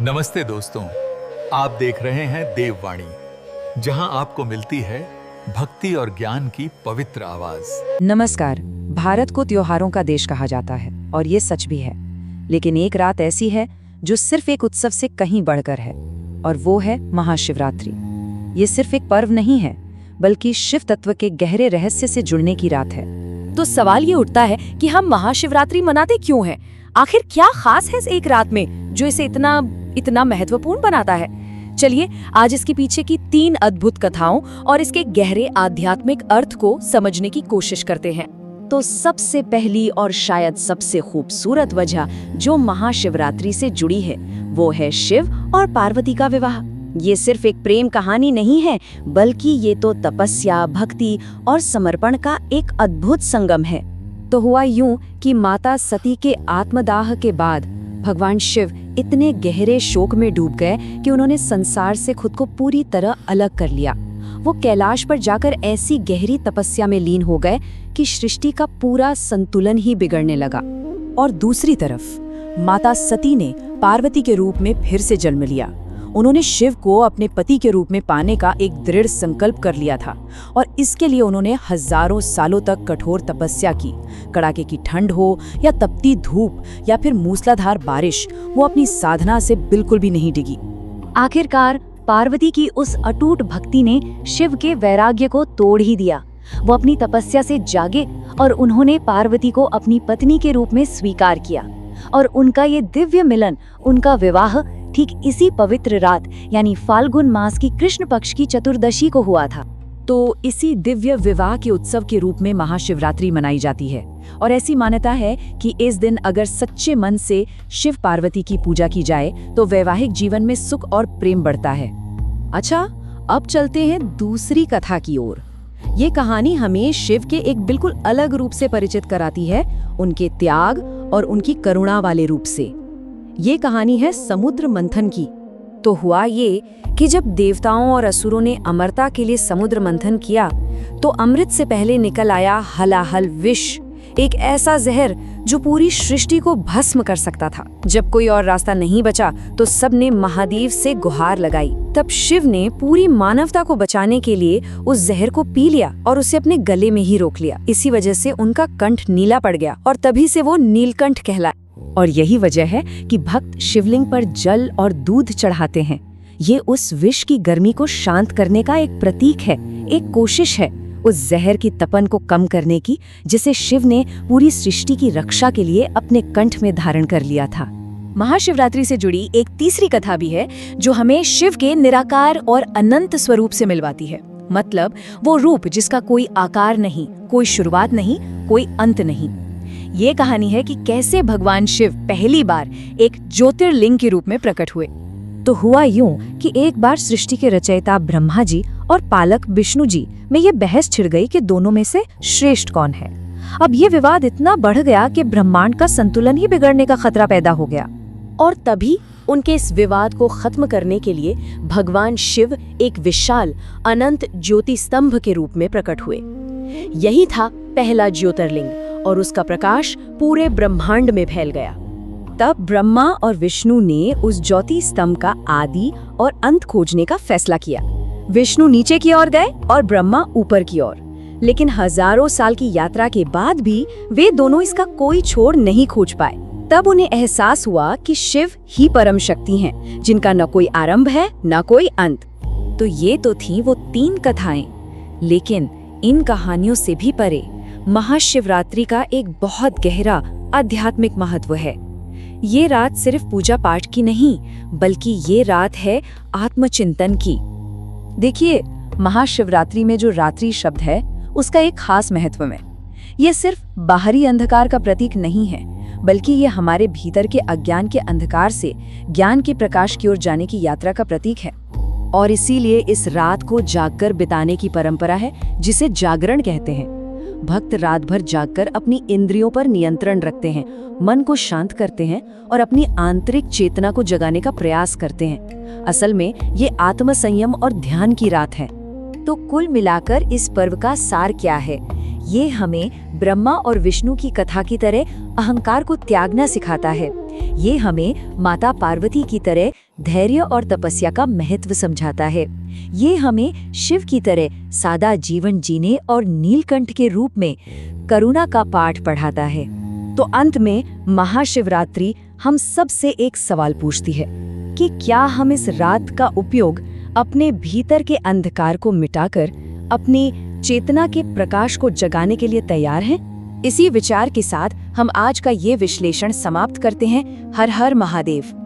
नमस्ते दोस्तों, आप देख रहे हैं देववाणी, जहां आपको मिलती है भक्ति और ज्ञान की पवित्र आवाज। नमस्कार। भारत को त्योहारों का देश कहा जाता है और ये सच भी है, लेकिन एक रात ऐसी है जो सिर्फ एक उत्सव से कहीं बढ़कर है, और वो है महाशिवरात्रि। ये सिर्फ एक पर्व नहीं है, बल्कि शिव तत्व के गहरे रहस्य से जुड़ने की रात है। तो सवाल ये उठता है कि हम महाशिवरात्रि मनाते क्यों हैं? आखिर क्या खास है इस एक रात में जो इसे इतना महत्वपूर्ण बनाता है? चलिए आज इसके पीछे की 3 अद्भुत कथाओं और इसके गहरे आध्यात्मिक अर्थ को समझने की कोशिश करते हैं। तो सबसे पहली और शायद सबसे खूबसूरत वजह जो महाशिवरात्रि से जुड़ी है, वो है शिव और पार्वती का विवाह। ये सिर्फ एक प्रेम कहानी नहीं है, बल्कि ये तो तपस्या, भक्ति और समर्पण का एक अद्भुत संगम है। तो हुआ यूं कि माता सती के आत्मदाह के बाद भगवान शिव इतने गहरे शोक में डूब गए कि उन्होंने संसार से खुद को पूरी तरह अलग कर लिया। वो कैलाश पर जाकर ऐसी गहरी तपस्या में लीन हो गए कि सृष्टि का पूरा संतुलन ही बिगड़ने लगा। और दूसरी तरफ माता सती ने पार्वती के रूप में फिर से जन्म लिया। उन्होंने शिव को अपने पति के रूप में पाने का एक दृढ़ संकल्प कर लिया था, और इसके लिए उन्होंने हजारों सालों तक कठोर तपस्या की। कड़ाके की ठंड हो या तपती धूप या फिर मूसलाधार बारिश, वो अपनी साधना से बिल्कुल भी नहीं डिगी। आखिरकार पार्वती की उस अटूट भक्ति ने शिव के वैराग्य को तोड़ ही दिया। वो अपनी तपस्या से जागे और उन्होंने पार्वती को अपनी पत्नी के रूप में स्वीकार किया, और उनका ये दिव्य मिलन, उनका विवाह ठीक इसी पवित्र रात यानी फाल्गुन मास की कृष्ण पक्ष की चतुर्दशी को हुआ था। तो इसी दिव्य विवाह के उत्सव के रूप में महाशिवरात्रि मनाई जाती है, और ऐसी मान्यता है कि इस दिन अगर सच्चे मन से शिव पार्वती की पूजा की जाए तो वैवाहिक जीवन में सुख और प्रेम बढ़ता है। अच्छा, अब चलते हैं दूसरी कथा की ओर। ये कहानी हमें शिव के एक बिल्कुल अलग रूप से परिचित कराती है, उनके त्याग और उनकी करुणा वाले रूप से। ये कहानी है समुद्र मंथन की। तो हुआ ये कि जब देवताओं और असुरों ने अमरता के लिए समुद्र मंथन किया, तो अमृत से पहले निकल आया हलाहल विष, एक ऐसा जहर जो पूरी सृष्टि को भस्म कर सकता था। जब कोई और रास्ता नहीं बचा तो सबने महादेव से गुहार लगाई। तब शिव ने पूरी मानवता को बचाने के लिए उस जहर को पी लिया और उसे अपने गले में ही रोक लिया। इसी वजह से उनका कंठ नीला पड़ गया और तभी से वो नीलकंठ कहलाए। और यही वजह है कि भक्त शिवलिंग पर जल और दूध चढ़ाते हैं। ये उस विष की गर्मी को शांत करने का एक प्रतीक है, एक कोशिश है उस जहर की तपन को कम करने की, जिसे शिव ने पूरी सृष्टि की रक्षा के लिए अपने कंठ में धारण कर लिया था। महाशिवरात्रि से जुड़ी एक तीसरी कथा भी है जो हमें शिव के निराकार और अनंत स्वरूप से मिलवाती है। मतलब वो रूप जिसका कोई आकार नहीं, कोई शुरुआत नहीं, कोई अंत नहीं। ये कहानी है कि कैसे भगवान शिव पहली बार एक ज्योतिर्लिंग के रूप में प्रकट हुए। तो हुआ यूं कि एक बार सृष्टि के रचयिता ब्रह्मा जी और पालक विष्णु जी में ये बहस छिड़ गई कि दोनों में से श्रेष्ठ कौन है। अब ये विवाद इतना बढ़ गया कि ब्रह्मांड का संतुलन ही बिगड़ने का खतरा पैदा हो गया। और तभी उनके इस विवाद को खत्म करने के लिए भगवान शिव एक विशाल अनंत ज्योति स्तंभ के रूप में प्रकट हुए। यही था पहला ज्योतिर्लिंग, और उसका प्रकाश पूरे ब्रह्मांड में फैल गया। तब ब्रह्मा और विष्णु ने उस ज्योति स्तंभ का आदि और अंत खोजने का फैसला किया। विष्णु नीचे की ओर गए और ब्रह्मा ऊपर की ओर। लेकिन हजारों साल की यात्रा के बाद भी वे दोनों इसका कोई छोर नहीं खोज पाए। तब उन्हें एहसास हुआ कि शिव ही परम शक्ति हैं, जिनका न कोई आरंभ है न कोई अंत। तो ये तो थी वो 3 कथाएं, लेकिन इन कहानियों से भी परे महाशिवरात्रि का एक बहुत गहरा आध्यात्मिक महत्व है। ये रात सिर्फ पूजा पाठ की नहीं, बल्कि ये रात है आत्मचिंतन की। देखिए, महाशिवरात्रि में जो रात्रि शब्द है उसका एक खास महत्व है। ये सिर्फ बाहरी अंधकार का प्रतीक नहीं है, बल्कि ये हमारे भीतर के अज्ञान के अंधकार से ज्ञान के प्रकाश की ओर जाने की यात्रा का प्रतीक है। और इसीलिए इस रात को जागकर बिताने की परंपरा है, जिसे जागरण कहते हैं। भक्त रात भर जागकर अपनी इंद्रियों पर नियंत्रण रखते हैं, मन को शांत करते हैं और अपनी आंतरिक चेतना को जगाने का प्रयास करते हैं। असल में ये आत्मसंयम और ध्यान की रात है। तो कुल मिलाकर इस पर्व का सार क्या है? ये हमें ब्रह्मा और विष्णु की कथा की तरह अहंकार को त्यागना सिखाता है। ये हमें माता पार्वती की तरह धैर्य और तपस्या का महत्व समझाता है। ये हमें शिव की तरह सादा जीवन जीने और नीलकंठ के रूप में करुणा का पाठ पढ़ाता है। तो अंत में महाशिवरात्रि हम सब से एक सवाल पूछती है कि क्या हम इस रात का उपयोग अपने भीतर के अंधकार को मिटाकर अपनी चेतना के प्रकाश को जगाने के लिए तैयार हैं? इसी विचार के साथ हम आज का ये विश्लेषण समाप्त करते हैं। हर हर महादेव।